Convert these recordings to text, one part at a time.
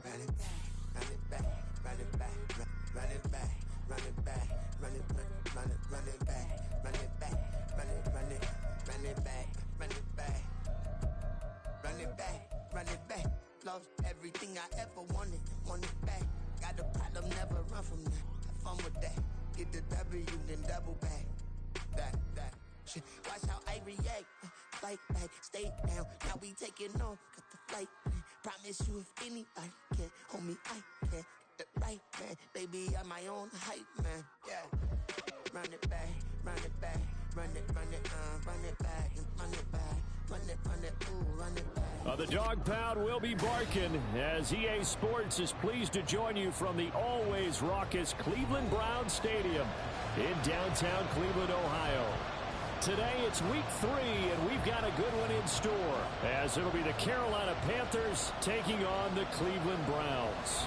run it back, run it back, run it back, run it back, run it back, run it back, run it back, run it back, run it back, run it back, run it back, run it back. Lost everything I ever wanted it back. Got a problem, never run from that. Have fun with that. Get the W, then double back. That shit. Watch how I react. Fight back, stay down. Now we taking off. Got the flight plan. Promise you if anybody can, homie, I can. Get the right man. Baby, I'm my own hype man. Yeah. Run it back, run it back. Run it back, run it back, run it, ooh, run it back. The dog pound will be barking as EA Sports is pleased to join you from the always raucous Cleveland Browns Stadium in downtown Cleveland, Ohio. Today it's week 3, and we've got a good one in store, as it'll be the Carolina Panthers taking on the Cleveland Browns.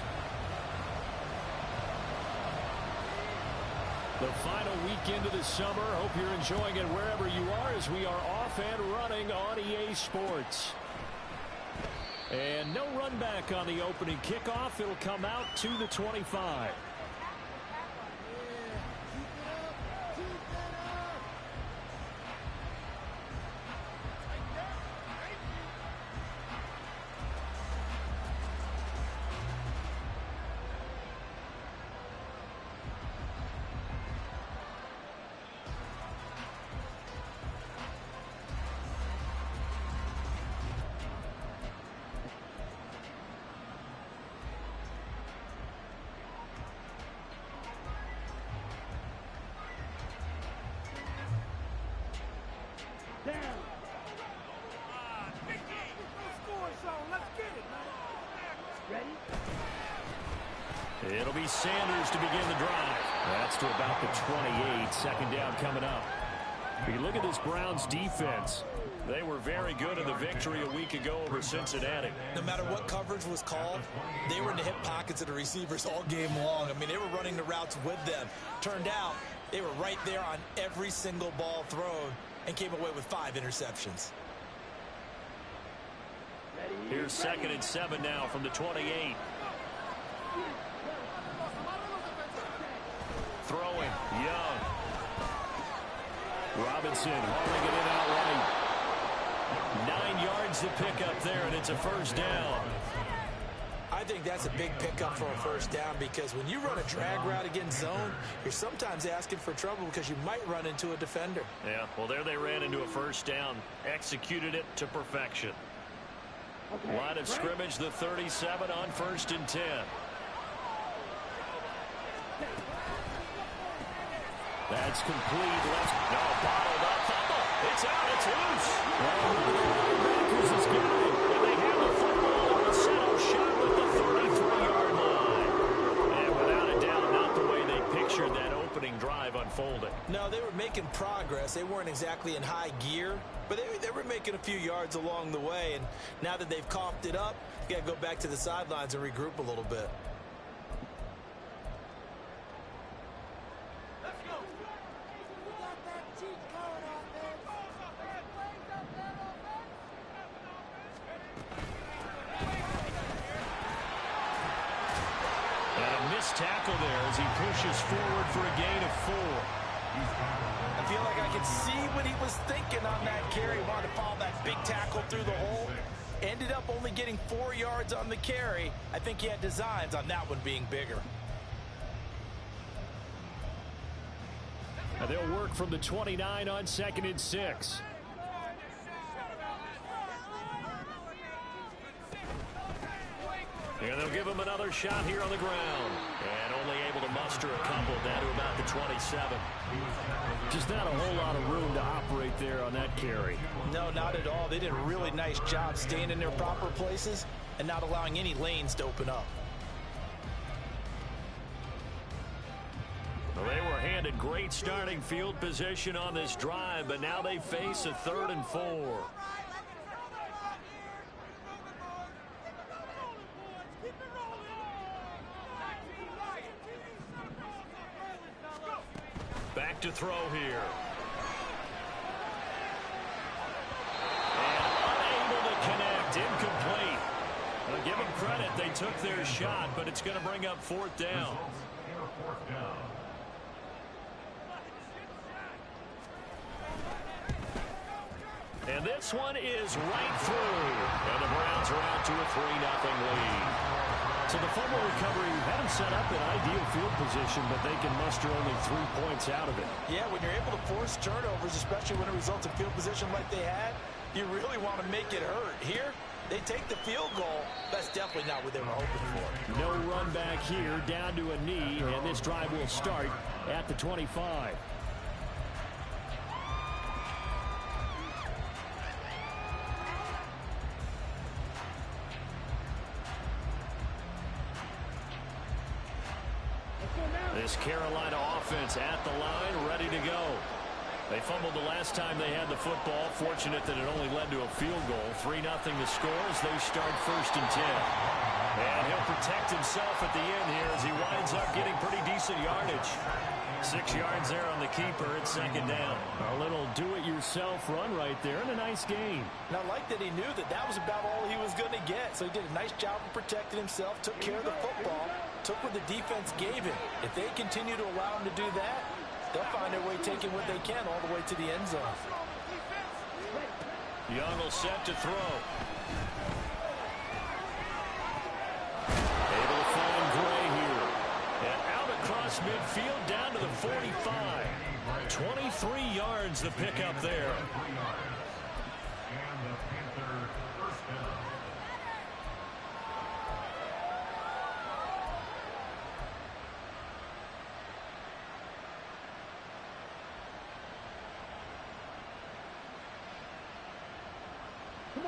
The final weekend of the summer. Hope you're enjoying it wherever you are, as we are off and running on EA Sports. And no run back on the opening kickoff. It'll come out to the 25. It'll be Sanders to begin the drive. That's to about the 28. Second down coming up. If you look at this Browns defense, they were very good in the victory a week ago over Cincinnati. No matter what coverage was called, they were in the hip pockets of the receivers all game long. I mean, they were running the routes with them. Turned out, they were right there on every single ball thrown and came away with 5 interceptions. Here's 2nd and 7 now from the 28. Throwing, Young. Robinson hauling it in outright. 9 yards to pick up there, and it's a first down. I think that's a big pickup for a first down, because when you run a drag route against zone, you're sometimes asking for trouble because you might run into a defender. Yeah, well, there they ran into a first down. Executed it to perfection. Line of scrimmage, the 37 on 1st and 10. That's complete. Bottled up. Fumble. It's out. It's loose. Linebackers has got it. And they have the football. And Settle shot with the 33-yard line. And without a doubt, not the way they pictured that opening drive unfolding. No, they were making progress. They weren't exactly in high gear, but they were making a few yards along the way. And now that they've coughed it up, you got to go back to the sidelines and regroup a little bit. Tackle there as he pushes forward for a gain of 4. I feel like I could see what he was thinking on that carry. He wanted to follow that big tackle through the hole. Ended up only getting 4 yards on the carry. I think he had designs on that one being bigger. Now they'll work from the 29 on 2nd and 6. And they'll give him another shot here on the ground. And only able to muster a couple down to about the 27. Just not a whole lot of room to operate there on that carry. No, not at all. They did a really nice job staying in their proper places and not allowing any lanes to open up. Well, they were handed great starting field position on this drive, but now they face a 3rd and 4. Back to throw here. And unable to connect. Incomplete. Well, give them credit. They took their shot, but it's going to bring up fourth down. And this one is right through. And the Browns are out to a 3-0 lead. So the fumble recovery had them set up in ideal field position, but they can muster only 3 points out of it. Yeah, when you're able to force turnovers, especially when it results in field position like they had, you really want to make it hurt. Here, they take the field goal. That's definitely not what they were hoping for. No run back here, down to a knee, and this drive will start at the 25. This Carolina offense at the line, ready to go. They fumbled the last time they had the football. Fortunate that it only led to a field goal. 3-0 the score as they start 1st and 10. And he'll protect himself at the end here as he winds up getting pretty decent yardage. 6 yards there on the keeper at 2nd down. A little do-it-yourself run right there and a nice gain. And I like that he knew that that was about all he was going to get. So he did a nice job of protecting himself, took care of the football, took what the defense gave him. If they continue to allow him to do that, they'll find their way taking what they can all the way to the end zone. Young will set to throw. Able to find Gray here. And out across midfield down to the 45. 23 yards the pickup there.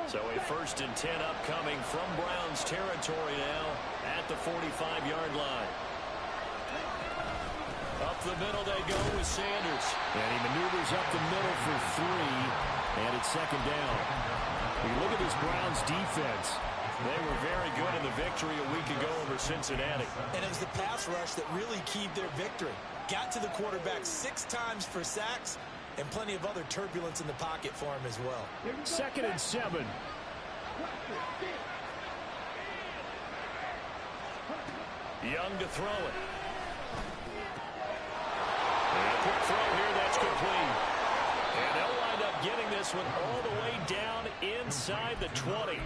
So a 1st and 10 upcoming from Browns territory now at the 45-yard line. Up the middle they go with Sanders. And he maneuvers up the middle for 3. And it's 2nd down. When you look at this Browns defense, they were very good in the victory a week ago over Cincinnati. And it was the pass rush that really keyed their victory. Got to the quarterback 6 times for sacks. And plenty of other turbulence in the pocket for him as well. 2nd and 7. Young to throw it. And a quick throw here, that's complete. And they'll wind up getting this one all the way down inside the 20.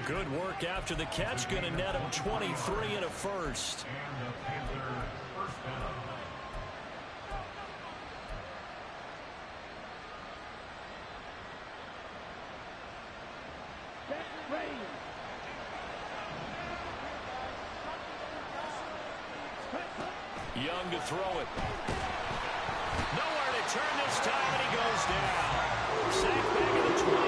Good work after the catch. Going to net them 23 and a first. Young to throw it. Nowhere to turn this time, and he goes down. Sack back at the 29.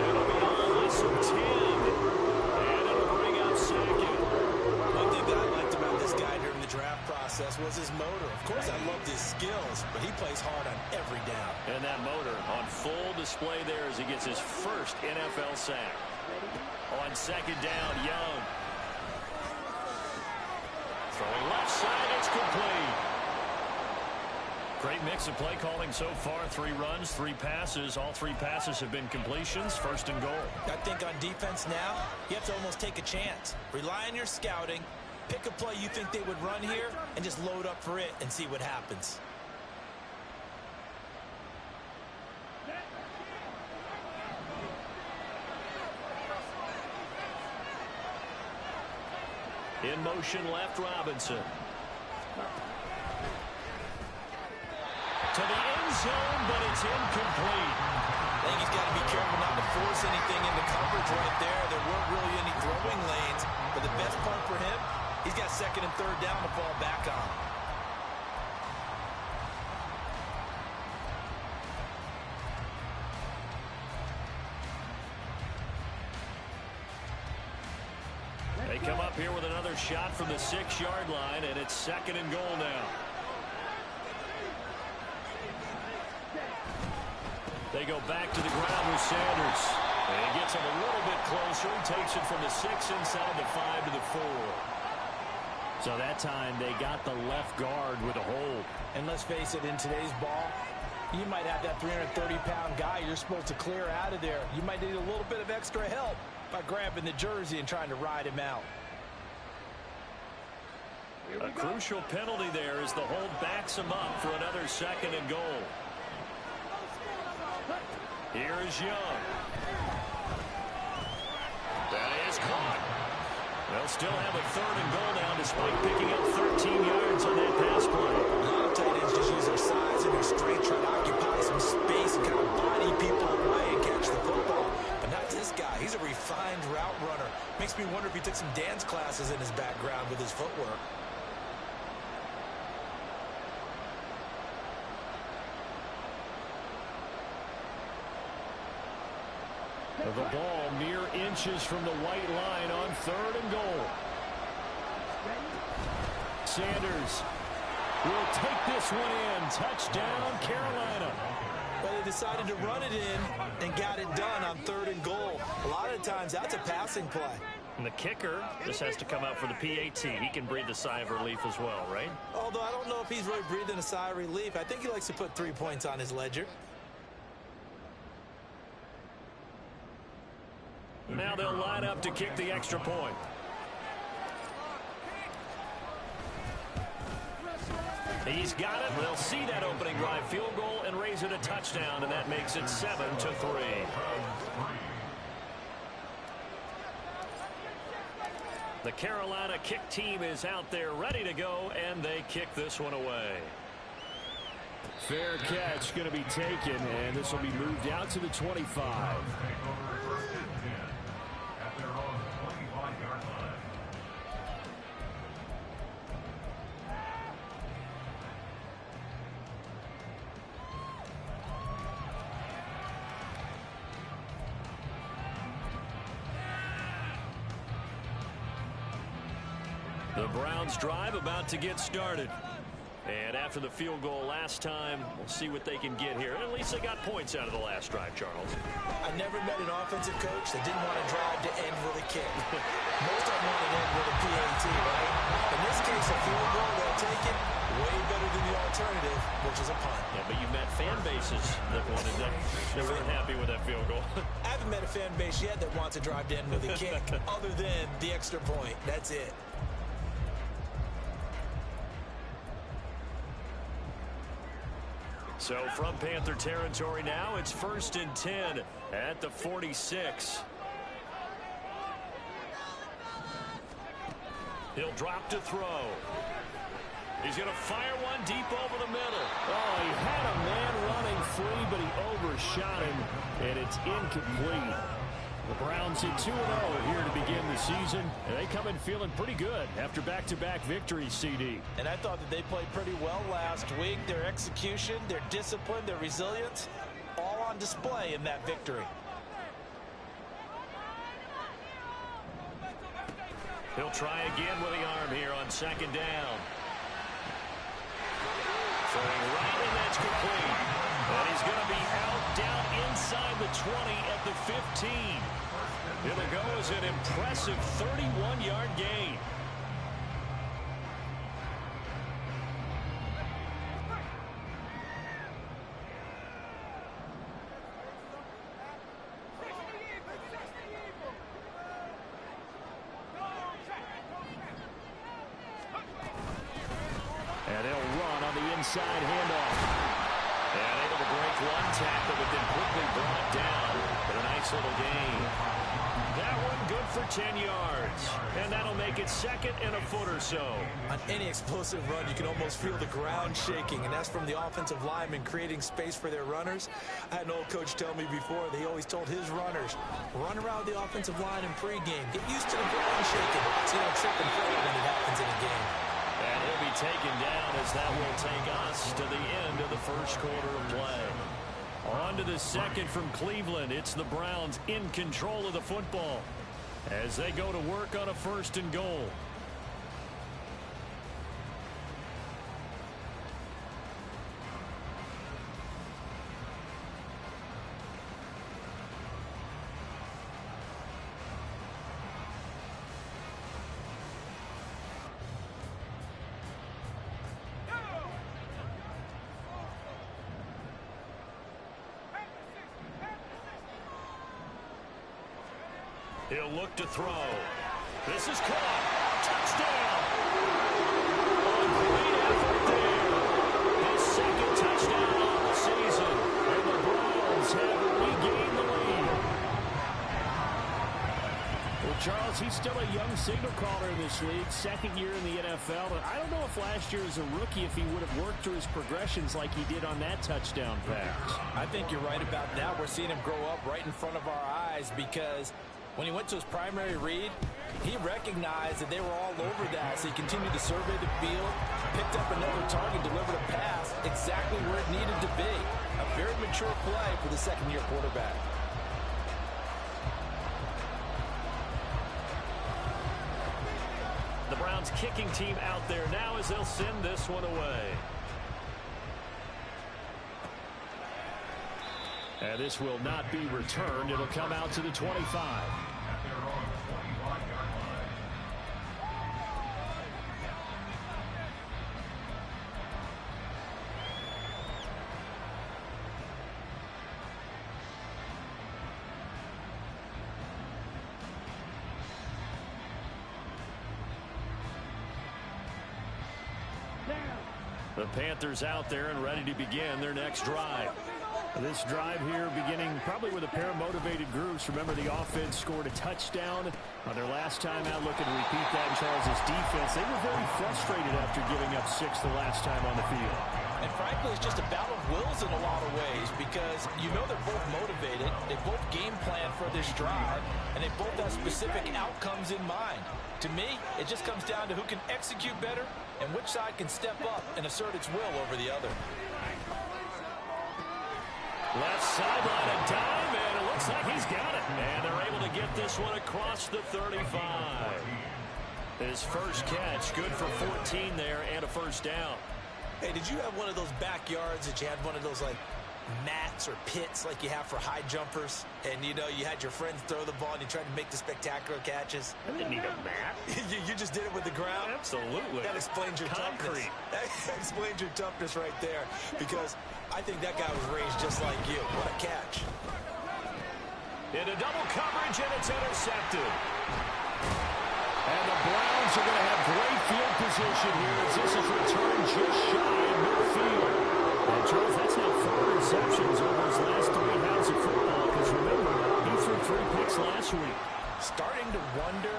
It'll be all less than 10. And it'll bring up 2nd. One thing that I liked about this guy during the draft process was his motor. Of course, I loved his skills, but he plays hard on every down. And that motor on full display there as he gets his first NFL sack. On 2nd down, Young. Throwing left side, it's complete. Great mix of play calling so far. 3 runs, 3 passes. All 3 passes have been completions. 1st and goal. I think on defense now, you have to almost take a chance. Rely on your scouting. Pick a play you think they would run here and just load up for it and see what happens. In motion left, Robinson. To the end zone, but it's incomplete. I think he's got to be careful not to force anything into coverage right there. There weren't really any throwing lanes. But the best part for him, he's got 2nd and 3rd down to fall back on. They come up here with another shot from the 6-yard line, and it's 2nd and goal now. They go back to the ground with Sanders. And he gets him a little bit closer. He takes it from the 6 inside the 5 to the 4. So that time they got the left guard with a hold. And let's face it, in today's ball, You might have that 330-pound guy you're supposed to clear out of there. You might need a little bit of extra help by grabbing the jersey and trying to ride him out. A crucial penalty there as the hold backs him up for another 2nd and goal. Here is Young. That is caught. They'll still have a 3rd and goal now despite picking up 13 yards on that pass play. A lot of tight ends just use their size and their strength, try to occupy some space and kind of body people away and catch the football. But not this guy. He's a refined route runner. Makes me wonder if he took some dance classes in his background with his footwork. The ball mere inches from the white line on 3rd and goal. Sanders will take this one in. Touchdown, Carolina. But they decided to run it in and got it done on 3rd and goal. A lot of times that's a passing play. And the kicker just has to come out for the PAT. He can breathe a sigh of relief as well, right? Although I don't know if he's really breathing a sigh of relief. I think he likes to put 3 points on his ledger. Now they'll line up to kick the extra point. He's got it. They'll see that opening drive field goal and raise it a touchdown, and that makes it 7-3. The Carolina kick team is out there ready to go, and they kick this one away. Fair catch going to be taken, and this will be moved out to the 25. The Browns drive about to get started. And after the field goal last time, we'll see what they can get here. At least they got points out of the last drive, Charles. I never met an offensive coach that didn't want to drive to end with a kick. Most of them want to end with a PAT, right? In this case, a field goal, they'll take it. Way better than the alternative, which is a punt. Yeah, but you've met fan bases that wanted that. They weren't happy with that field goal. I haven't met a fan base yet that wants to drive to end with a kick other than the extra point. That's it. So from Panther territory now, it's 1st and 10 at the 46. He'll drop to throw. He's going to fire one deep over the middle. Oh, he had a man running free, but he overshot him, and it's incomplete. The Browns hit 2-0 here to begin the season, and they come in feeling pretty good after back-to-back victories, CD. And I thought that they played pretty well last week. Their execution, their discipline, their resilience, all on display in that victory. He'll try again with the arm here on 2nd down. Throwing right, and that's complete. And he's going to be out down inside the 20 at the 15. It'll go as an impressive 31-yard gain. And they'll run on the inside handoff. And able to break one tackle, but then quickly brought down. But a nice little gain. That one good for 10 yards. And that'll make it 2nd and a foot or so. On any explosive run, you can almost feel the ground shaking, and that's from the offensive linemen creating space for their runners. I had an old coach tell me before that he always told his runners, run around the offensive line in pregame. Get used to the ground shaking so you don't trip and fall when it happens in a game. And he'll be taken down as that will take us to the end of the first quarter of play. On to the 2nd from Cleveland. It's the Browns in control of the football as they go to work on a 1st and goal. He'll look to throw. This is caught. Touchdown. Great effort there. His second touchdown of the season. And the Browns have regained the lead. Well, Charles, he's still a young signal caller in this league. Second year in the NFL. And I don't know if last year as a rookie, if he would have worked through his progressions like he did on that touchdown pass. I think you're right about that. We're seeing him grow up right in front of our eyes because when he went to his primary read, he recognized that they were all over that, so he continued to survey the field, picked up another target, delivered a pass exactly where it needed to be. A very mature play for the second-year quarterback. The Browns kicking team out there now as they'll send this one away. And this will not be returned. It'll come out to the 25. The Panthers out there and ready to begin their next drive. This drive here beginning probably with a pair of motivated groups. Remember, the offense scored a touchdown on their last time out. Looking to repeat that in Charles's defense. They were very frustrated after giving up 6 the last time on the field. And frankly, it's just a battle of wills in a lot of ways because you know they're both motivated. They both game plan for this drive, and they both have specific outcomes in mind. To me, it just comes down to who can execute better and which side can step up and assert its will over the other. Left sideline a dime, and it looks like he's got it. And they're able to get this one across the 35. His first catch, good for 14 there and a first down. Hey, did you have one of those backyards that you had one of those, like, mats or pits like you have for high jumpers? And, you know, you had your friends throw the ball and you tried to make the spectacular catches? I didn't need a mat. you just did it with the ground? Absolutely. That explains your toughness. That explains your toughness right there because I think that guy was raised just like you. What a catch. Into double coverage, and it's intercepted. And the Browns are going to have great field position here as this is returned just shy of midfield. And Charles, that's now 4 receptions over his last 3 rounds of football because remember, he threw 3 picks last week. Starting to wonder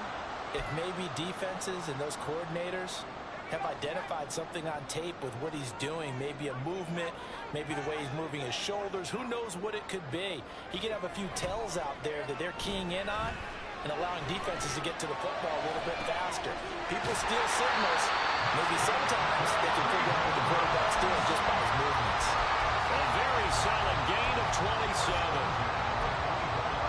if maybe defenses and those coordinators have identified something on tape with what he's doing. Maybe a movement, maybe the way he's moving his shoulders. Who knows what it could be? He could have a few tells out there that they're keying in on and allowing defenses to get to the football a little bit faster. People steal signals. Maybe sometimes they can figure out what the quarterback's doing just by his movements. A very solid gain of 27.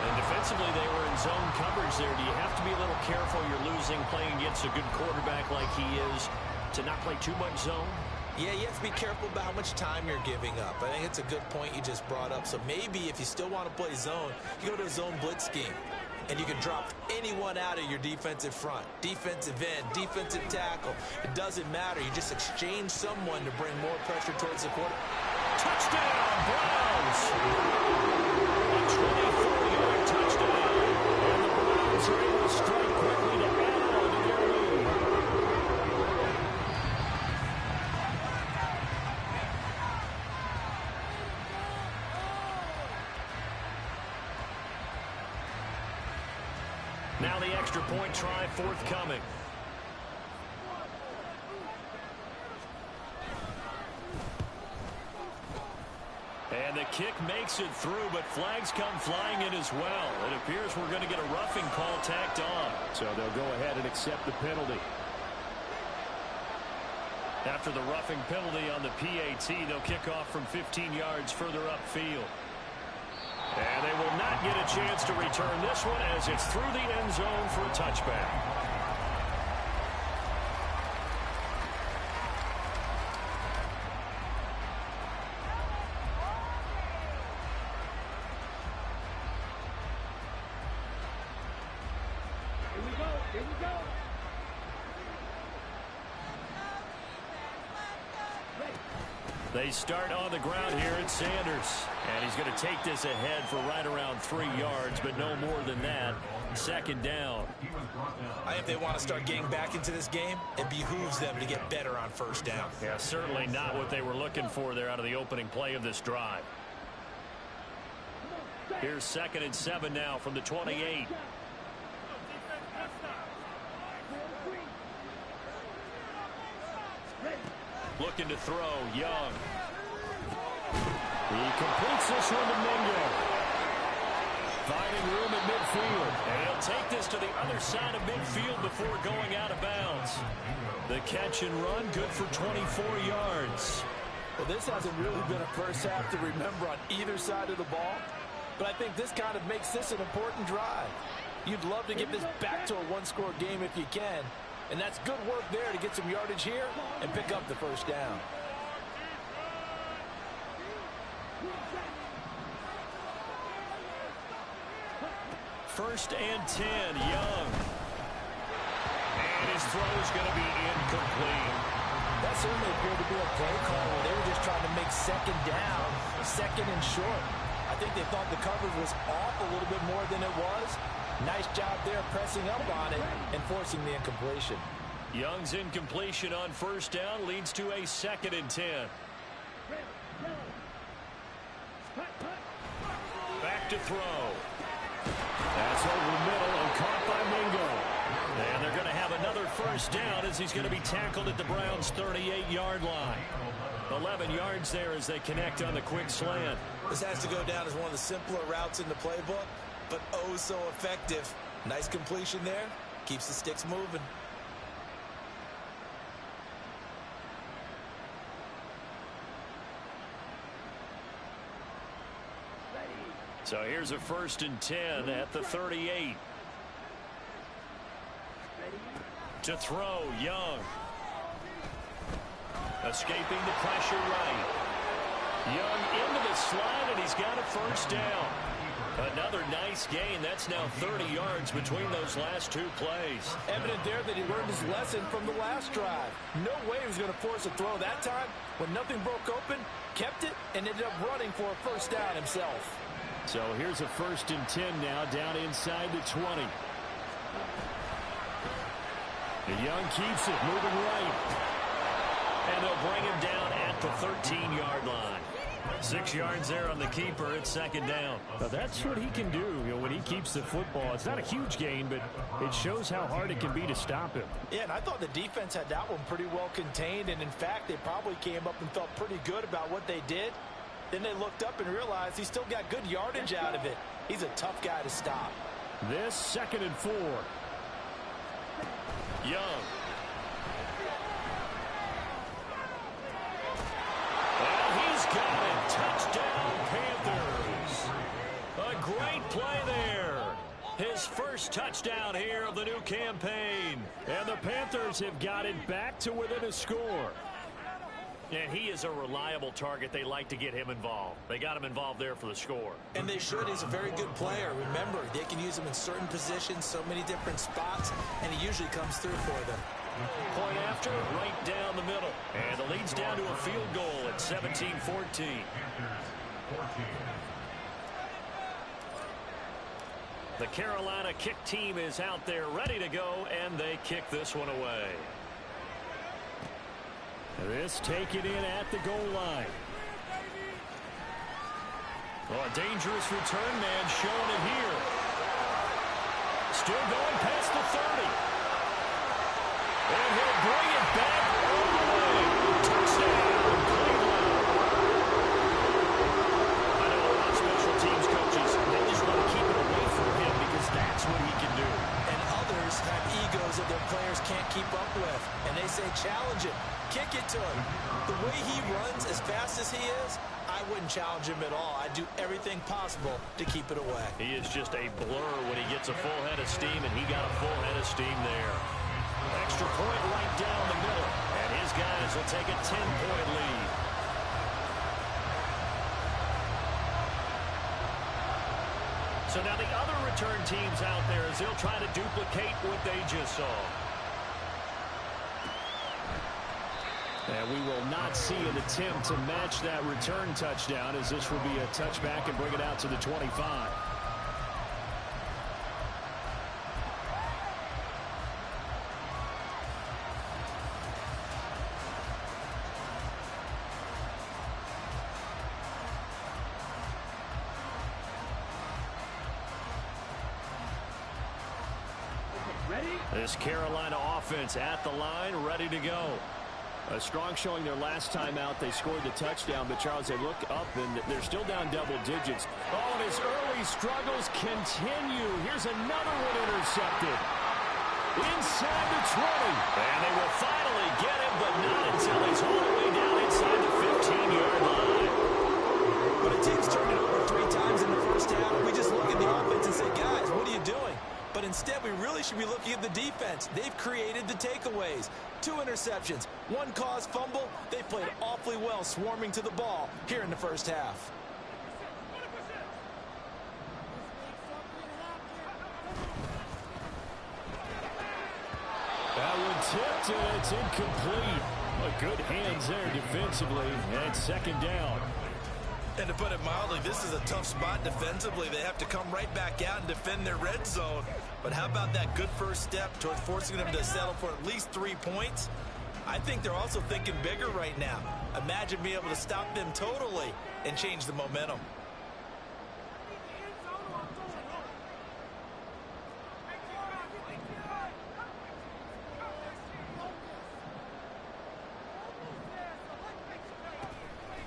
And defensively, they were in zone coverage there. Do you have to be a little careful? You're losing playing against a good quarterback like he is to not play too much zone? Yeah, you have to be careful about how much time you're giving up. I think it's a good point you just brought up. So maybe if you still want to play zone, you go to a zone blitz scheme. And you can drop anyone out of your defensive front. Defensive end, defensive tackle. It doesn't matter. You just exchange someone to bring more pressure towards the quarter. Touchdown, Browns! A 24-yard touchdown. And the Browns are able to strike quickly to add on to their lead. Now the extra point try forthcoming. And the kick makes it through, but flags come flying in as well. It appears we're going to get a roughing call tacked on. So they'll go ahead and accept the penalty. After the roughing penalty on the PAT, they'll kick off from 15 yards further upfield. And they will not get a chance to return this one as it's through the end zone for a touchback. Here we go. Ready. They start on the ground here at Sanders. And he's going to take this ahead for right around 3 yards, but no more than that. Second down. I think if they want to start getting back into this game, it behooves them to get better on first down. Yeah, certainly not what they were looking for there out of the opening play of this drive. Here's 2nd and 7 now from the 28. Looking to throw, Young. He completes this one to Mingo. Finding room at midfield. And he'll take this to the other side of midfield before going out of bounds. The catch and run, good for 24 yards. Well, this hasn't really been a first half to remember on either side of the ball. But I think this kind of makes this an important drive. You'd love to get this back to a one-score game if you can. And that's good work there to get some yardage here and pick up the first down. First and 10, Young. And his throw is going to be incomplete. That certainly appeared to be a play call where they were just trying to make second down, second and short. I think they thought the coverage was off a little bit more than it was. Nice job there pressing up on it and forcing the incompletion. Young's incompletion on first down leads to a 2nd and 10. Back to throw. That's over the middle and caught by Mingo. And they're going to have another first down as he's going to be tackled at the Browns' 38-yard line. 11 yards there as they connect on the quick slant. This has to go down as one of the simpler routes in the playbook, but oh so effective. Nice completion there. Keeps the sticks moving. So here's a 1st and 10 at the 38. To throw, Young. Escaping the pressure right. Young into the slide, and he's got a first down. Another nice gain. That's now 30 yards between those last 2 plays. Evident there that he learned his lesson from the last drive. No way he was going to force a throw that time. When nothing broke open, kept it, and ended up running for a first down himself. So here's a 1st and 10 now down inside the 20. The Young keeps it moving right. And they'll bring him down at the 13-yard line. 6 yards there on the keeper. It's 2nd down. Now that's what he can do, when he keeps the football. It's not a huge gain, but it shows how hard it can be to stop him. Yeah, and I thought the defense had that one pretty well contained. And, in fact, they probably came up and felt pretty good about what they did. Then they looked up and realized he still got good yardage out of it. He's a tough guy to stop. This 2nd and 4. Young. And he's got it. Touchdown, Panthers. A great play there. His first touchdown here of the new campaign. And the Panthers have got it back to within a score. And he is a reliable target. They like to get him involved. They got him involved there for the score. And they should. He's a very good player. Remember, they can use him in certain positions, so many different spots, and he usually comes through for them. Point after, right down the middle. And the lead's down to a field goal at 17-14. The Carolina kick team is out there ready to go, and they kick this one away. This taken in at the goal line. Well, a dangerous return man showing it here. Still going past the 30. And he'll bring it back all the way. Touchdown, Cleveland. I know a lot of special teams coaches, they just want to keep it away from him because that's what he can do. And others have egos that their players can't keep up with. And they say, challenge him. Kick it to him. The way he runs as fast as he is, I wouldn't challenge him at all. I'd do everything possible to keep it away. He is just a blur when he gets a full head of steam, and he got a full head of steam there. Extra point right down the middle, and his guys will take a 10-point lead. So now the other return teams out there as they'll try to duplicate what they just saw. And we will not see an attempt to match that return touchdown, as this will be a touchback and bring it out to the 25. This Carolina offense at the line, ready to go. A strong showing their last time out. They scored the touchdown, but Charles, they look up and they're still down double digits. Oh, and his early struggles continue. Here's another one intercepted. Inside the 20. And they will finally get him, but not until he's all the way down inside the 15-yard line. When a team's turned it over 3 times in the first half, we just look at the offense and say, guys, what are you doing? But instead, we really should be looking at the defense. They've created the takeaways. 2 interceptions, 1 caused fumble. They played awfully well swarming to the ball here in the first half. That one tipped, and it's incomplete. Good hands there defensively, and second down. And to put it mildly, this is a tough spot defensively. They have to come right back out and defend their red zone. But how about that good first step towards forcing them to settle for at least 3 points? I think they're also thinking bigger right now. Imagine being able to stop them totally and change the momentum.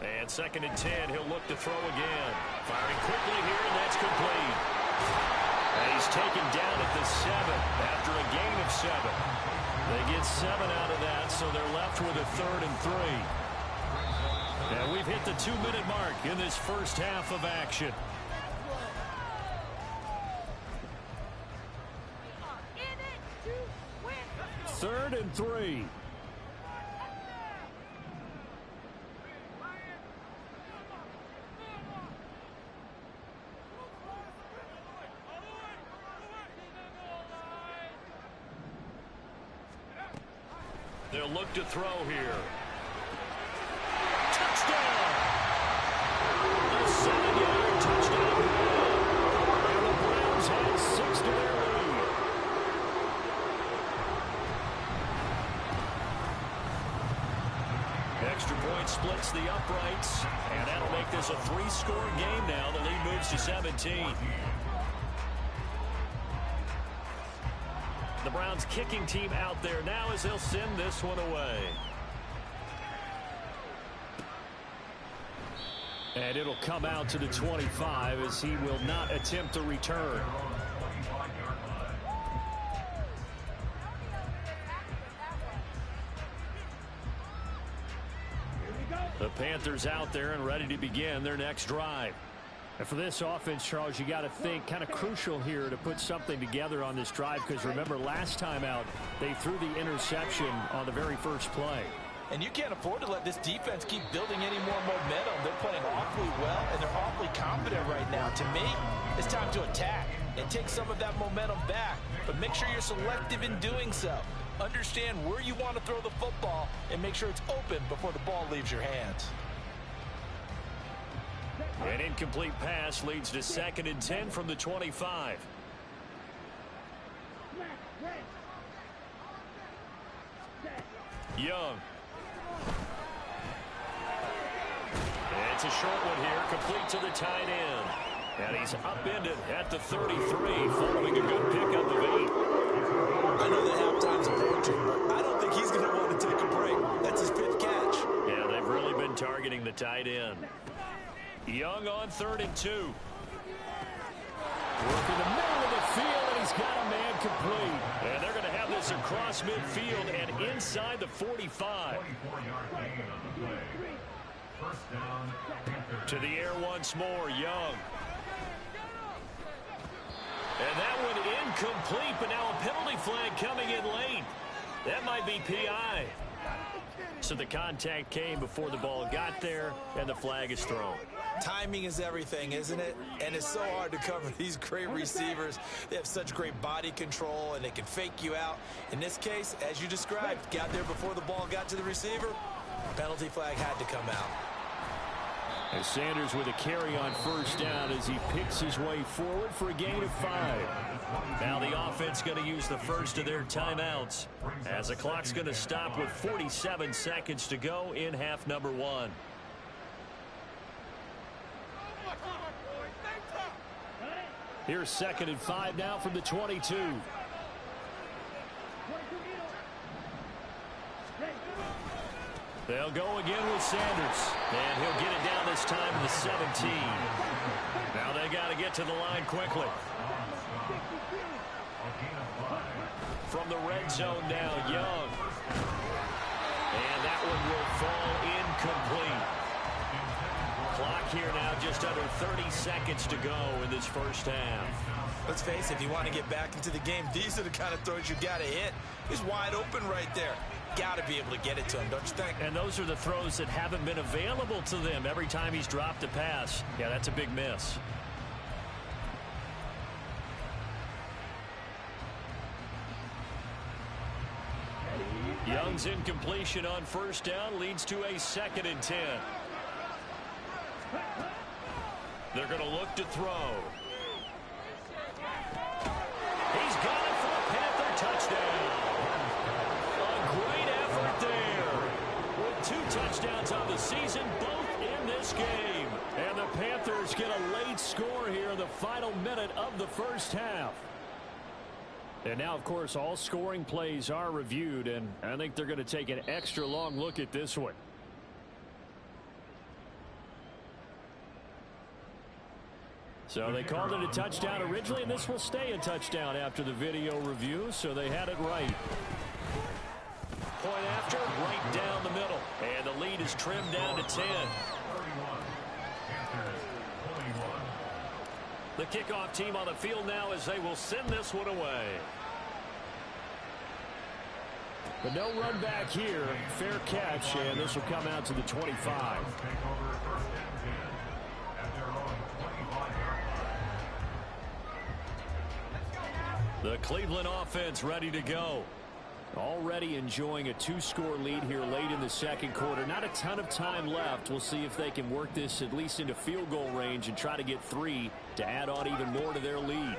And second and 10, he'll look to throw again. Firing quickly here, and that's complete. And he's taken down at the 7 after a gain of 7. They get 7 out of that, so they're left with a 3rd and 3. And we've hit the 2-minute mark in this first half of action. Third and 3. They'll look to throw here. Touchdown! A 7-yard touchdown. And the Browns have 6 to their lead. Extra point splits the uprights, and that'll make this a 3-score game now. The lead moves to 17. The Browns kicking team out there now as they'll send this one away. And it'll come out to the 25 as he will not attempt a return. The Panthers out there and ready to begin their next drive. And for this offense, Charles, you got to think kind of crucial here to put something together on this drive, because remember last time out they threw the interception on the very first play. And you can't afford to let this defense keep building any more momentum. They're playing awfully well, and they're awfully confident right now. To me, it's time to attack and take some of that momentum back. But make sure you're selective in doing so. Understand where you want to throw the football and make sure it's open before the ball leaves your hands. An incomplete pass leads to 2nd and 10 from the 25. Young. It's a short one here, complete to the tight end. And he's upended at the 33, following a good pickup of 8. I know that halftime's approaching, but I don't think he's going to want to take a break. That's his 5th catch. Yeah, they've really been targeting the tight end. Young on 3rd and 2. Work in the middle of the field, and he's got a man complete. And they're going to have this across midfield and inside the 45. To the air once more, Young. And that one incomplete, but now a penalty flag coming in late. That might be PI. So the contact came before the ball got there, and the flag is thrown. Timing is everything, isn't it? And it's so hard to cover these great receivers. They have such great body control, and they can fake you out. In this case, as you described, got there before the ball got to the receiver. Penalty flag had to come out. And Sanders with a carry on first down as he picks his way forward for a gain of 5. Now the offense going to use the first of their timeouts as the clock's going to stop with 47 seconds to go in half number 1. Here's 2nd and 5 now from the 22. They'll go again with Sanders, and he'll get it down this time to the 17. Now they got to get to the line quickly. From the red zone now, Young. And that one will fall incomplete. Clock here now just under 30 seconds to go in this first half. Let's face it, if you want to get back into the game, these are the kind of throws you got to hit. He's wide open right there. Got to be able to get it to him, don't you think? And those are the throws that haven't been available to them every time he's dropped a pass. Yeah, that's a big miss. Young's incompletion on first down leads to a 2nd and 10. They're going to look to throw. He's got it for a Panther touchdown. A great effort there. With 2 touchdowns on the season, both in this game. And the Panthers get a late score here in the final minute of the first half. And now, of course, all scoring plays are reviewed, and I think they're going to take an extra long look at this one. So they called it a touchdown originally, and this will stay a touchdown after the video review, so they had it right. Point after, right down the middle. And the lead is trimmed down to 10. The kickoff team on the field now as they will send this one away. But no run back here. Fair catch, and this will come out to the 25. The Cleveland offense ready to go. Already enjoying a 2-score lead here late in the second quarter. Not a ton of time left. We'll see if they can work this at least into field goal range and try to get 3 to add on even more to their lead.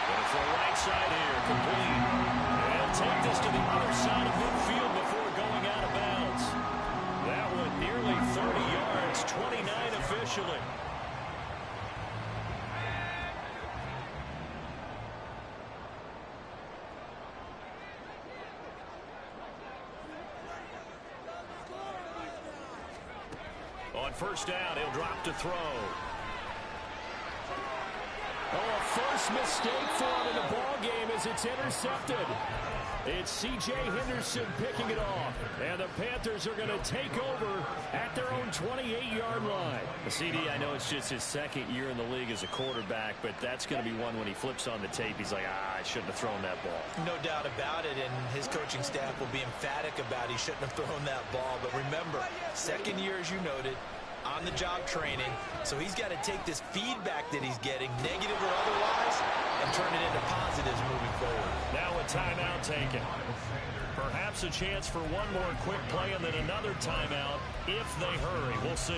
It's the right side here, complete. And take this to the other side of midfield before going out of bounds. That one nearly 30 yards, 29 officially. On first down, he'll drop to throw. Oh, a first mistake for him in the ball game as it's intercepted. It's C.J. Henderson picking it off. And the Panthers are going to take over at their own 28-yard line. CD, I know it's just his 2nd year in the league as a quarterback, but that's going to be one when he flips on the tape. He's like, I shouldn't have thrown that ball. No doubt about it, and his coaching staff will be emphatic about he shouldn't have thrown that ball. But remember, 2nd year, as you noted, on-the-job training, so he's got to take this feedback that he's getting, negative or otherwise, and turn it into positives moving forward. Now a timeout taken. Perhaps a chance for one more quick play and then another timeout if they hurry. We'll see.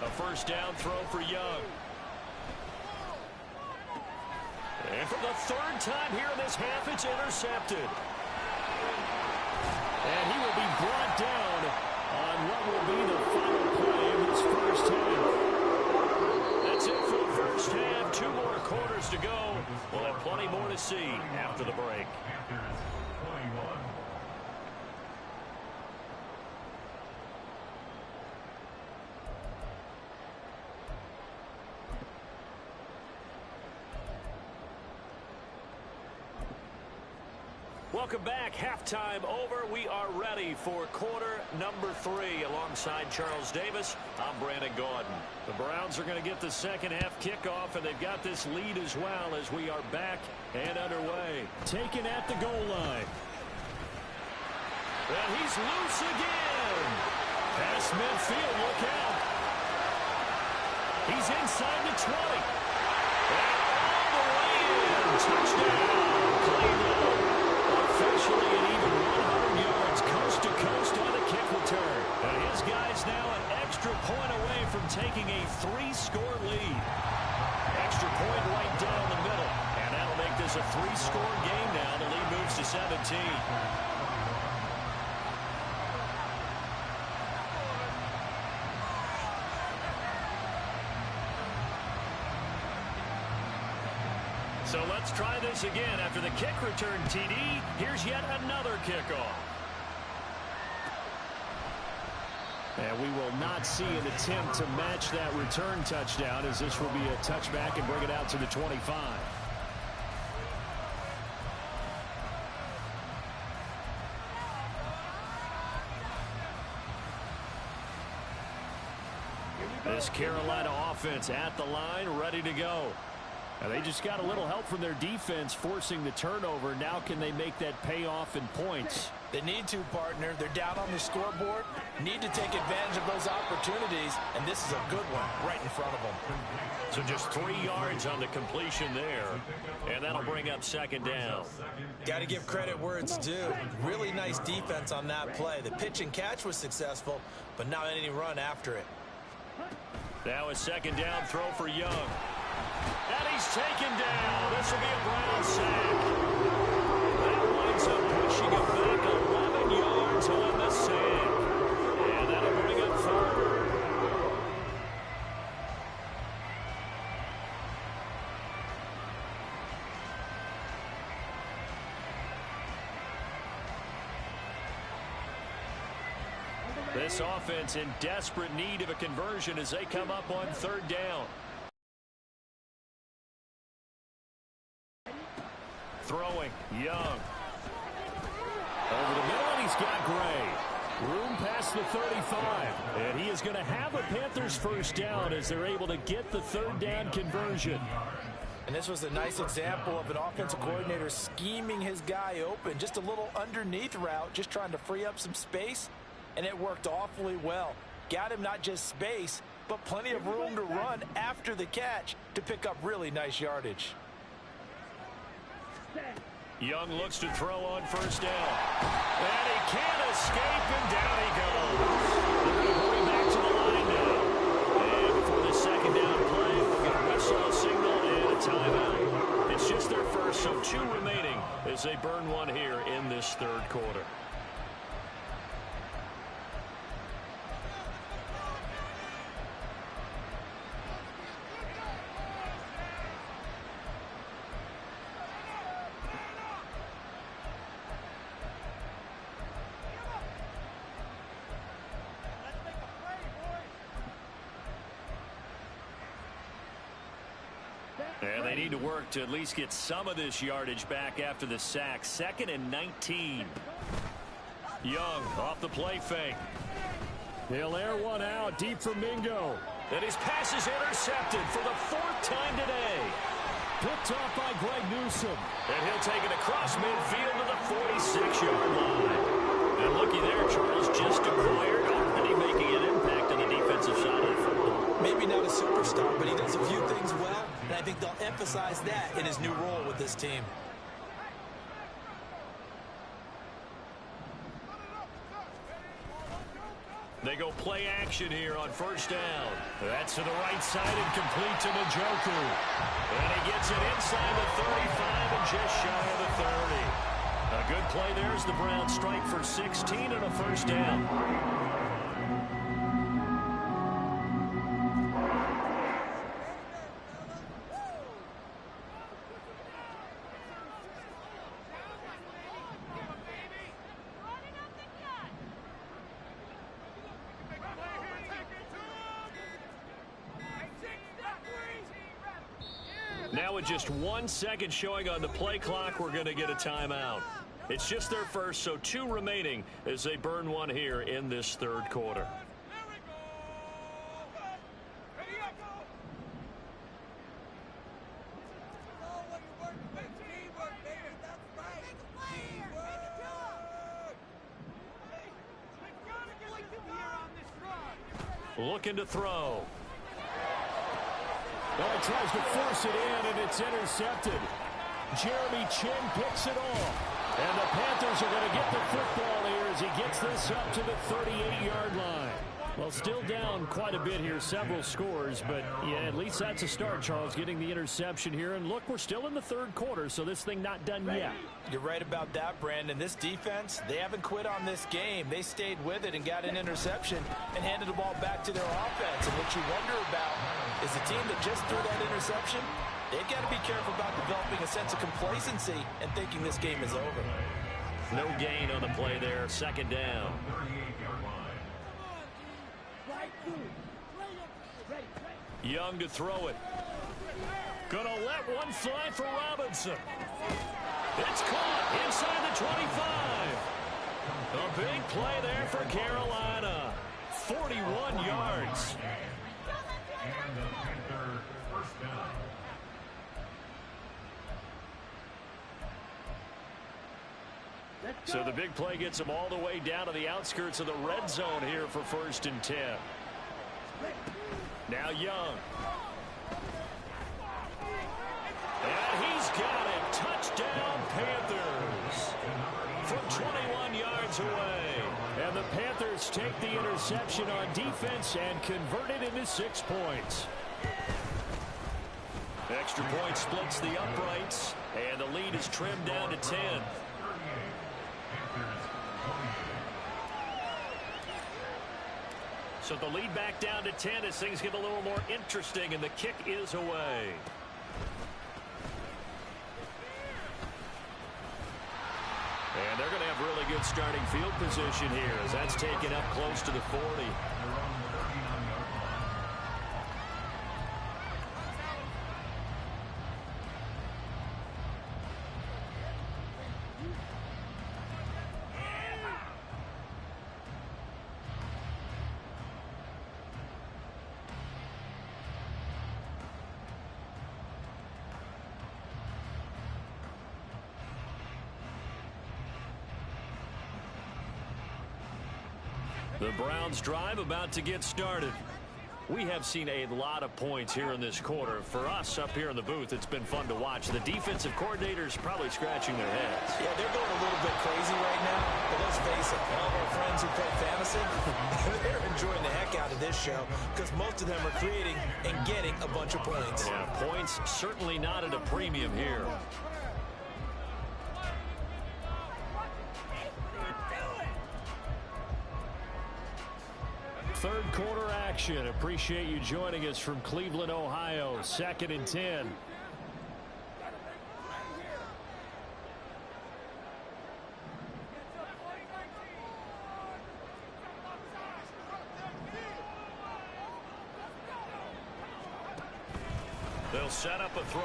A first down throw for Young. And for the 3rd time here in this half, it's intercepted. And he will be brought down on what will be the final play of this first half. That's it for the first half. 2 more quarters to go. We'll have plenty more to see after the break. Welcome back. Halftime over. We are ready for quarter number 3. Alongside Charles Davis, I'm Brandon Gaudin. The Browns are going to get the second half kickoff, and they've got this lead as well as we are back and underway. Taken at the goal line. And he's loose again. Past midfield, look out. He's inside the 20. And all the way in. Touchdown, Cleveland. Officially an even 100 yards coast to coast on the kick return. And his guy's now an extra point away from taking a 3-score lead. Extra point right down the middle. And that'll make this a 3-score game now. The lead moves to 17. So let's try this again. After the kick return TD, here's yet another kickoff. And we will not see an attempt to match that return touchdown, as this will be a touchback and bring it out to the 25. This Carolina offense at the line, ready to go. And they just got a little help from their defense forcing the turnover. Now can they make that pay off in points? They need to, partner. They're down on the scoreboard. Need to take advantage of those opportunities, and this is a good one right in front of them. So just 3 yards on the completion there, and that'll bring up second down. Got to give credit where it's due. Really nice defense on that play. The pitch and catch was successful, but not any run after it. Now a second down throw for Young. And he's taken down. This will be a Brown sack. That winds up pushing him back 11 yards on the sack. And that'll bring up third. This offense in desperate need of a conversion as they come up on third down. Throwing, Young. Over the middle, and he's got Gray. Room past the 35. And he is going to have a Panthers first down as they're able to get the third down conversion. And this was a nice example of an offensive coordinator scheming his guy open. Just a little underneath route, just trying to free up some space. And it worked awfully well. Got him not just space, but plenty of room to run after the catch to pick up really nice yardage. Young looks to throw on first down. And he can't escape, and down he goes. They're going to hurry back to the line now. And before the second down play, we'll get a whistle, a signal, and a timeout. It's just their first, so 2 remaining as they burn one here in this third quarter. And they need to work to at least get some of this yardage back after the sack. 2nd and 19. Young off the play fake. He'll air one out deep for Mingo. And his pass is intercepted for the 4th time today. Picked off by Greg Newsom. And he'll take it across midfield to the 46-yard line. And looky there, Charles just acquired, already making an impact on the defensive side of the football. Maybe not a superstar, but he does a few things well, and I think they'll emphasize that in his new role with this team. They go play action here on first down. That's to the right side and complete to Njoku. And he gets it inside the 35 and just shy of the 30. A good play there as the Browns strike for 16 and a first down. Now with just 1 second showing on the play clock, we're going to get a timeout. It's just their first, so 2 remaining as they burn one here in this third quarter. Looking to throw. Oh, he tries to force it in, and it's intercepted. Jeremy Chin picks it off. And the Panthers are going to get the football here as he gets this up to the 38-yard line. Well, still down quite a bit here, several scores, but yeah, at least that's a start, Charles, getting the interception here. And look, we're still in the third quarter, so this thing not done yet. You're right about that, Brandon. This defense, they haven't quit on this game. They stayed with it and got an interception and handed the ball back to their offense. And what you wonder about is the team that just threw that interception, they've got to be careful about developing a sense of complacency and thinking this game is over. No gain on the play there, second down. Young to throw it. Gonna let one fly for Robinson. It's caught inside the 25. A big play there for Carolina. 41 yards. So the big play gets them all the way down to the outskirts of the red zone here for 1st and 10. Now Young. And he's got it. Touchdown, Panthers. From 21 yards away. And the Panthers take the interception on defense and convert it into 6 points. Extra point splits the uprights. And the lead is trimmed down to 10. So the lead back down to 10 as things get a little more interesting, and the kick is away. And they're going to have really good starting field position here as that's taken up close to the 40. The Browns drive about to get started. We have seen a lot of points here in this quarter. For us up here in the booth, it's been fun to watch. The defensive coordinators probably scratching their heads. Yeah, they're going a little bit crazy right now. But let's face it, all of our friends who play fantasy, they're enjoying the heck out of this show because most of them are creating and getting a bunch of points. Yeah, points certainly not at a premium here. Third quarter action. Appreciate you joining us from Cleveland, Ohio. 2nd and 10. They'll set up a throw.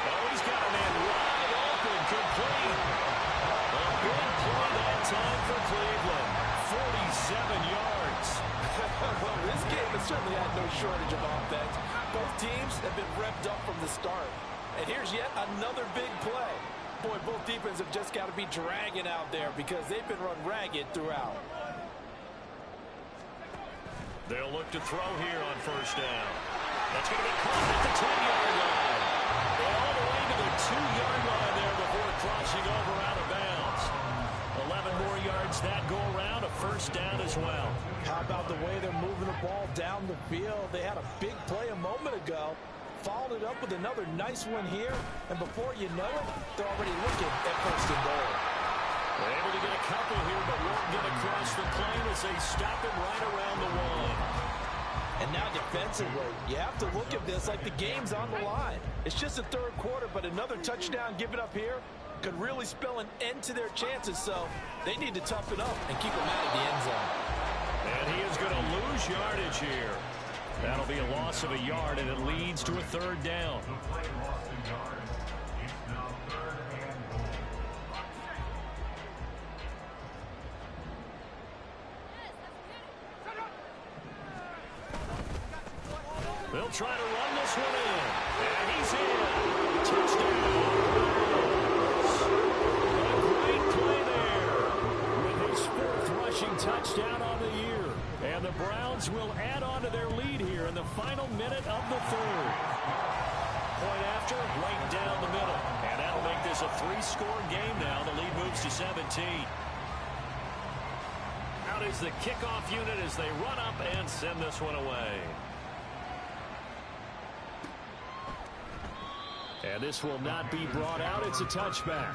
Oh, he's got a man wide open, complete. A big play that time for Cleveland. 47 yards. Well, this game has certainly had no shortage of offense. Both teams have been revved up from the start. And here's yet another big play. Boy, both defenses have just got to be dragging out there because they've been run ragged throughout. They'll look to throw here on 1st down. That's going to be caught at the 10-yard line. All the way to the 2-yard line there before crossing over out of bounds. 11 more yards that go around, a 1st down as well. How about the way they're moving the ball down the field? They had a big play a moment ago. Followed it up with another nice one here. And before you know it, they're already looking at 1st and goal. They're able to get a couple here, but won't get across the plane as they stop him right around the 1. And now defensively, you have to look at this like the game's on the line. It's just the third quarter, but another touchdown given up here could really spell an end to their chances, so they need to toughen up and keep them out of the end zone. And he is going to lose yardage here. That'll be a loss of a yard, and it leads to a 3rd down. They'll try to run this one in. And he's in. Touchdown. A great play there with his 4th rushing touchdown on the year. And the Browns will add on to their lead here in the final minute of the third. Point after, right down the middle. And that'll make this a 3-score game now. The lead moves to 17. Out is the kickoff unit as they run up and send this one away. And this will not be brought out. It's a touchback.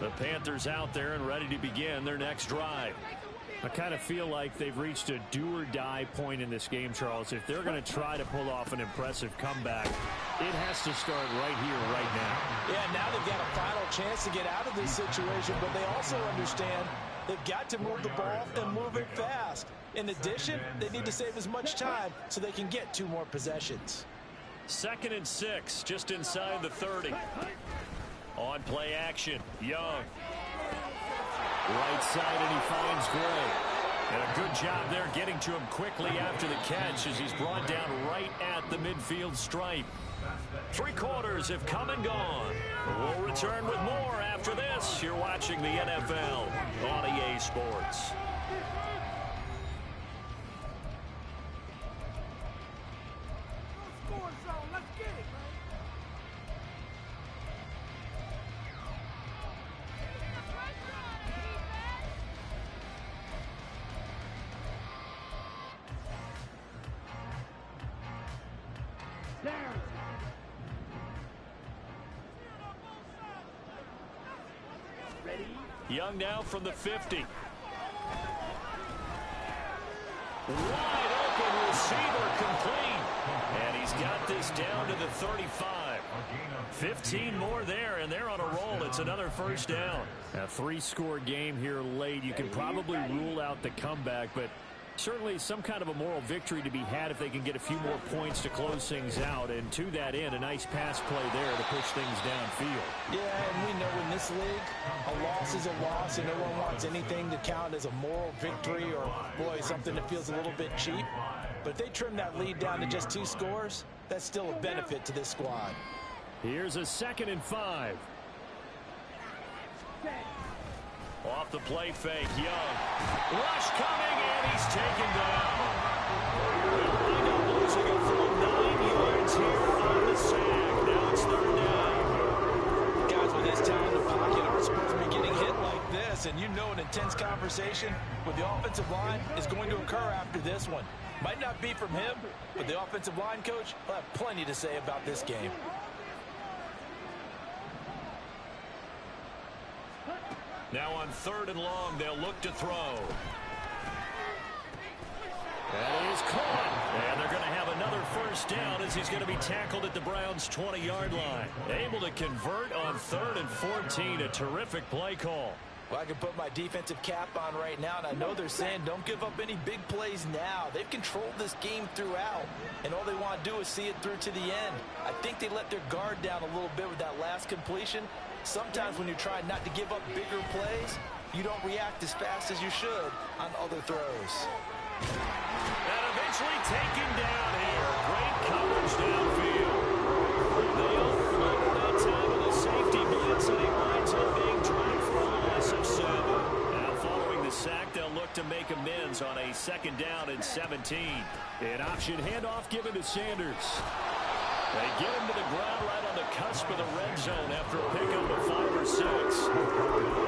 The Panthers out there and ready to begin their next drive. I kind of feel like they've reached a do-or-die point in this game, Charles. If they're going to try to pull off an impressive comeback, it has to start right here, right now. Yeah, now they've got a final chance to get out of this situation, but they also understand they've got to move the ball and move it fast. In addition, they need to save as much time so they can get 2 more possessions. 2nd and 6, just inside the 30. On play action, Young. Right side, and he finds Gray. And a good job there getting to him quickly after the catch as he's brought down right at the midfield stripe. 3 quarters have come and gone. We'll return with more after this. You're watching the NFL on EA Sports. Young now from the 50. Wide open receiver complete. And he's got this down to the 35. 15 more there, and they're on a roll. It's another first down. A 3-score game here late. You can probably rule out the comeback, but certainly some kind of a moral victory to be had if they can get a few more points to close things out. And to that end, a nice pass play there to push things downfield. Yeah, and we know in this league, a loss is a loss, and no one wants anything to count as a moral victory or, boy, something that feels a little bit cheap. But if they trim that lead down to just 2 scores, that's still a benefit to this squad. Here's a 2nd and 5. Off the play fake, Young. Rush coming, and he's taken down. They'll wind up losing it from 9 yards here on the sack. Now it's 3rd down. Guys with his talent in the pocket aren't supposed to be getting hit like this, and you know an intense conversation with the offensive line is going to occur after this one. Might not be from him, but the offensive line coach will have plenty to say about this game. Now on 3rd and long, they'll look to throw. That is caught. And they're going to have another first down as he's going to be tackled at the Browns' 20-yard line. Able to convert on 3rd and 14. A terrific play call. Well, I can put my defensive cap on right now, and I know they're saying don't give up any big plays now. They've controlled this game throughout, and all they want to do is see it through to the end. I think they let their guard down a little bit with that last completion. Sometimes when you're trying not to give up bigger plays, you don't react as fast as you should on other throws. And eventually taken down here. Great coverage downfield. They'll flip that time with a safety blitz, and he winds up being dragged for a loss of 7. Now following the sack, they'll look to make amends on a 2nd down and 17. An option handoff given to Sanders. They get him to the ground right on the cusp of the red zone after a pickup of 5 or 6.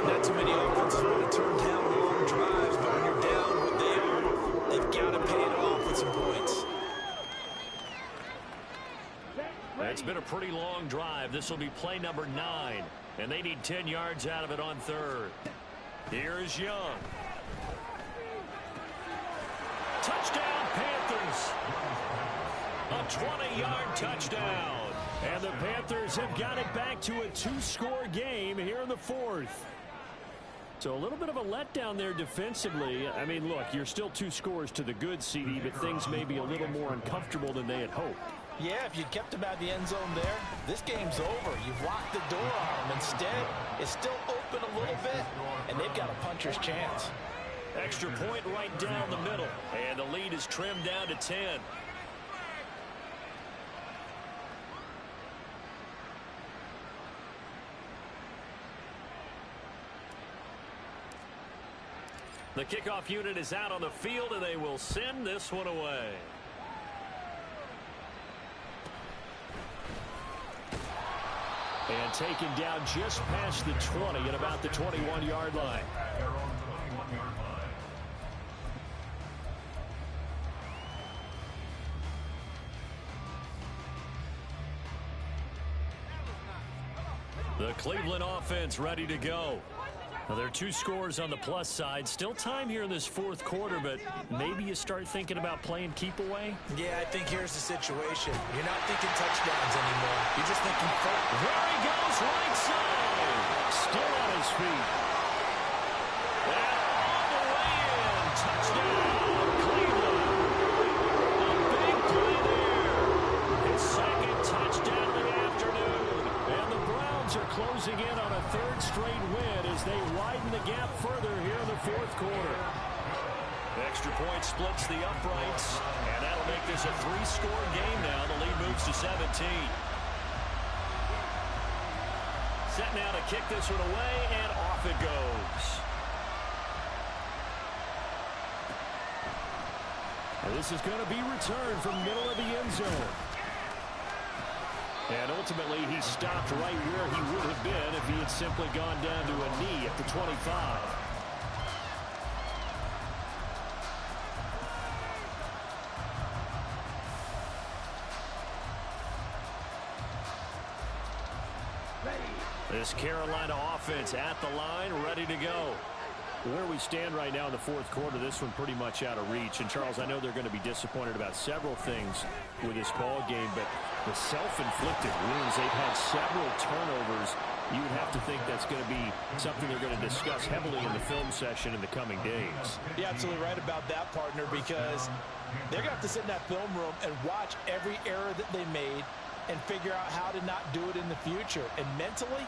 Not too many offenses want to turn down long drives, but when you're down what they are, they've got to pay it off with some points. It's been a pretty long drive. This will be play number 9, and they need 10 yards out of it on 3rd. Here is Young. Touchdown, Panthers. A 20-yard touchdown. And the Panthers have got it back to a 2-score game here in the 4th. So a little bit of a letdown there defensively. I mean, look, you're still 2 scores to the good, CD, but things may be a little more uncomfortable than they had hoped. Yeah, if you kept them out of the end zone there, this game's over. You've locked the door on them. Instead, it's still open a little bit, and they've got a puncher's chance. Extra point right down the middle. And the lead is trimmed down to 10. The kickoff unit is out on the field, and they will send this one away. And taken down just past the 20 at about the 21-yard line. The Cleveland offense ready to go. Now, there are 2 scores on the plus side. Still time here in this fourth quarter, but maybe you start thinking about playing keep away? Yeah, I think here's the situation. You're not thinking touchdowns anymore. You're just thinking foot. There he goes, right side. Still on his feet. And all the way in. Touchdown, Cleveland. A big play there. His second touchdown of the afternoon. And the Browns are closing in on a third straight win as they widen the gap further here in the fourth quarter. Extra point splits the uprights, and that'll make this a 3-score game now. The lead moves to 17. Set now to kick this one away, and off it goes. And this is going to be returned from middle of the end zone. And ultimately, he stopped right where he would have been if he had simply gone down to a knee at the 25. This Carolina offense at the line, ready to go. Where we stand right now in the fourth quarter, this one pretty much out of reach. And, Charles, I know they're going to be disappointed about several things with this ball game, but the self-inflicted wounds, they've had several turnovers. You would have to think that's going to be something they're going to discuss heavily in the film session in the coming days. You're absolutely right about that, partner, because they're going to have to sit in that film room and watch every error that they made and figure out how to not do it in the future. And mentally,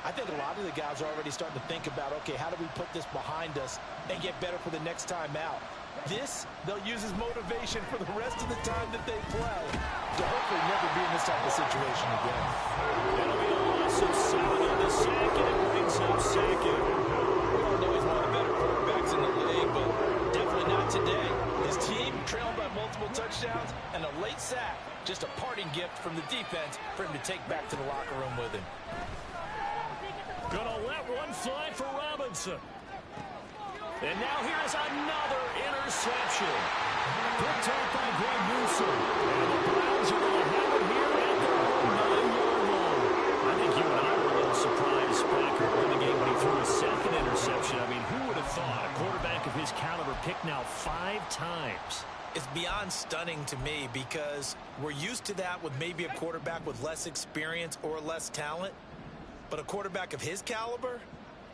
I think a lot of the guys are already starting to think about, okay, how do we put this behind us and get better for the next time out? This, they'll use as motivation for the rest of the time that they play to hopefully never be in this type of situation again. That'll be a loss of 7 on the sack, and it brings up second. We all know he's one of the better quarterbacks in the league, but definitely not today. His team trailed by multiple touchdowns and a late sack, just a parting gift from the defense for him to take back to the locker room with him. Gonna let one fly for Robinson. And now here's another interception. Picked up by Greg Newsom. And the Browns are going to have it here at their own 9-yard line. I think you and I were a little surprised back early in the game when he threw a second interception. I mean, who would have thought a quarterback of his caliber picked now 5 times? It's beyond stunning to me because we're used to that with maybe a quarterback with less experience or less talent. But a quarterback of his caliber,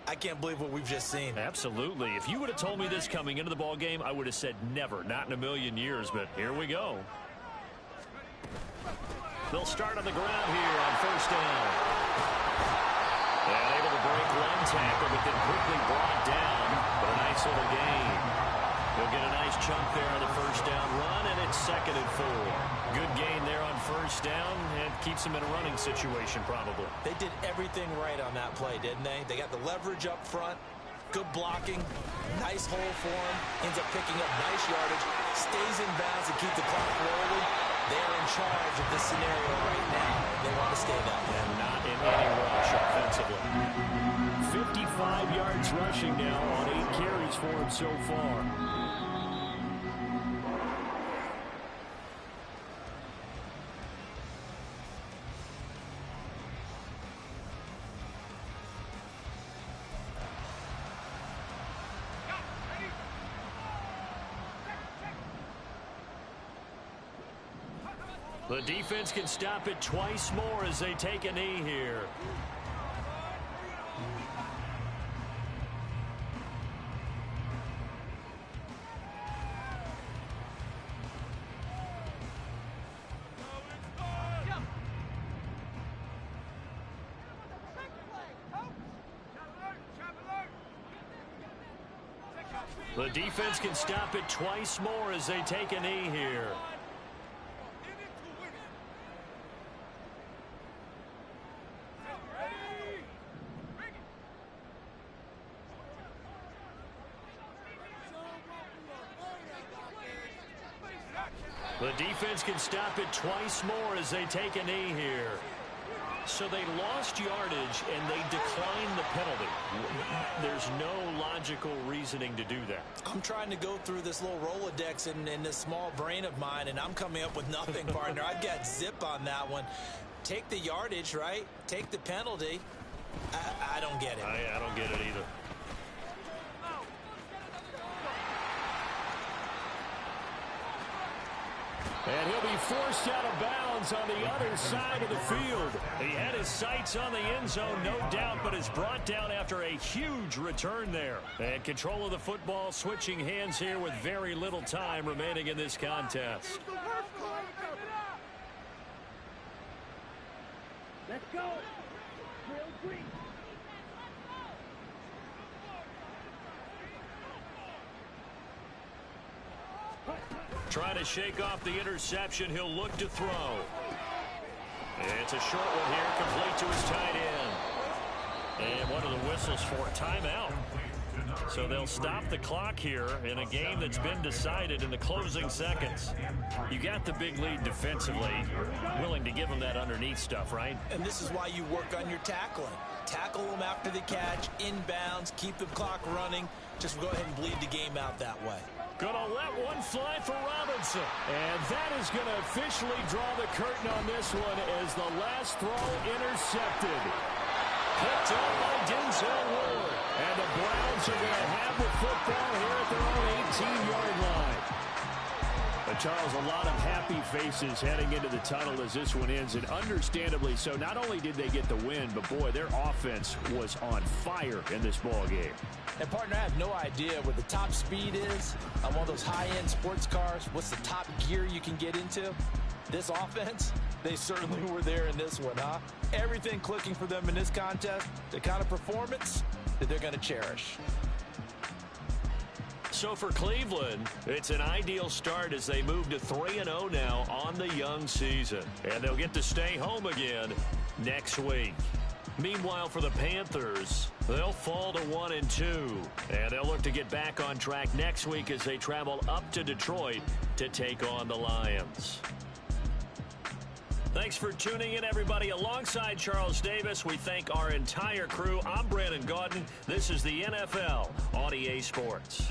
I can't believe what we've just seen. Absolutely. If you would have told me this coming into the ball game, I would have said never, not in a million years. But here we go. They'll start on the ground here on first down. And able to break one tackle, but then quickly brought down. But a nice little gain. He'll get a nice chunk there on the first down run, and it's 2nd and 4. Good gain there on first down, and keeps him in a running situation probably. They did everything right on that play, didn't they? They got the leverage up front, good blocking, nice hole for him, ends up picking up nice yardage, stays in bounds to keep the clock rolling. They're in charge of this scenario right now. They want to stay that way. And not in any rush offensively. 55 yards rushing now on 8 carries for him so far. The defense can stop it twice more as they take a knee here. The defense can stop it twice more as they take a knee here. The defense can stop it twice more as they take a knee here. So they lost yardage and they declined the penalty. There's no logical reasoning to do that. I'm trying to go through this little Rolodex in this small brain of mine, and I'm coming up with nothing, partner. I've got zip on that one. Take the yardage, right? Take the penalty. I don't get it. I don't get it either. And he'll be forced out of bounds on the other side of the field. He had his sights on the end zone, no doubt, but is brought down after a huge return there. And control of the football switching hands here with very little time remaining in this contest. Let's go. Trying to shake off the interception. He'll look to throw. It's a short one here, complete to his tight end. And one of the whistles for a timeout. So they'll stop the clock here in a game that's been decided in the closing seconds. You got the big lead defensively. Willing to give them that underneath stuff, right? And this is why you work on your tackling. Tackle them after the catch, inbounds, keep the clock running. Just go ahead and bleed the game out that way. Gonna let one fly for Robinson. And that is gonna officially draw the curtain on this one as the last throw intercepted. Picked up by Denzel Ward. And the Browns are gonna have the football here at their own 18-yard line. But Charles, a lot of happy faces heading into the tunnel as this one ends, and understandably so. Not only did they get the win, but boy, their offense was on fire in this ball game. And partner, I have no idea what the top speed is on one of those high-end sports cars. What's the top gear you can get into? This offense, they certainly were there in this one, huh? Everything clicking for them in this contest, the kind of performance that they're going to cherish. So for Cleveland, it's an ideal start as they move to 3-0 now on the young season. And they'll get to stay home again next week. Meanwhile, for the Panthers, they'll fall to 1-2. And they'll look to get back on track next week as they travel up to Detroit to take on the Lions. Thanks for tuning in, everybody. Alongside Charles Davis, we thank our entire crew. I'm Brandon Gaudin. This is the NFL on EA Sports.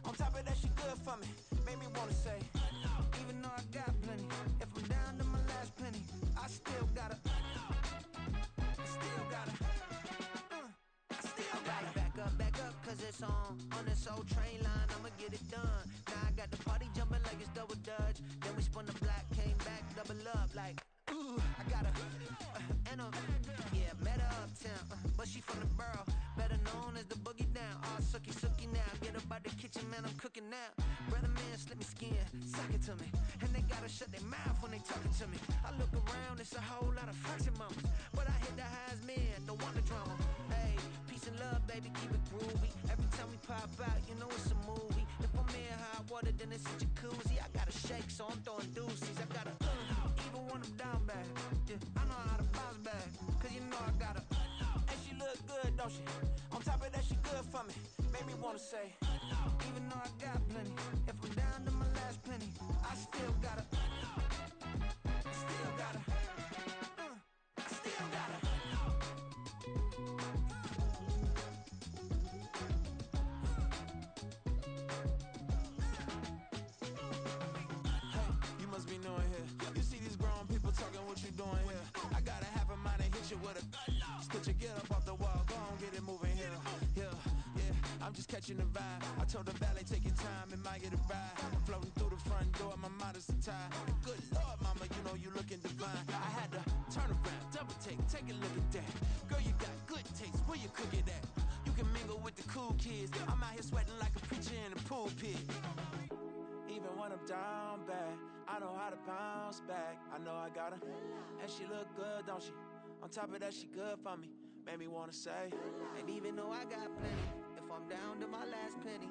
On top of that, she good for me. Made me wanna say, even though I got plenty, if I'm down to my last penny, I still gotta back up, cause it's on this old train line, I'ma get it done. Now I got the party jumping like it's double dutch. Then we spun the block, came back, double up like, ooh, I got a, yeah, met her uptown, but she from the borough, better known as the boogie down. All sookie now, get up out the kitchen, man, I'm cooking now. Brother man, slip me skin, suck it to me. And they gotta shut their mouth when they talking to me. I look around, it's a whole lot of fraction moments, but I hit the highs, man, don't want the drama. Hey, peace and love, baby, keep it groovy. Every time we pop out, you know it's a movie. If I'm in hot water, then it's a jacuzzi. I gotta shake, so I'm throwing deuces. I gotta, even when I'm down bad, yeah, I know how to bounce back, cause you know I gotta, and she look good, don't she? On top of that, she good for me. Made me wanna say, even though I got plenty, if I'm down to my last penny, I still gotta, Hey, you must be knowing here. You see these grown people talking with just catching the vibe. I told the valet, take your time, it might get a ride. Floating through the front door, my modest attire. Good Lord, mama, you know you looking divine. I had to turn around, double take a look at that. Girl, you got good taste, where you cook it at? You can mingle with the cool kids. I'm out here sweating like a preacher in a pulpit. Even when I'm down bad, I know how to bounce back. I know I got her, and she look good, don't she? On top of that, she good for me. Made me wanna say, and even though I got plenty, if I'm down to my last penny,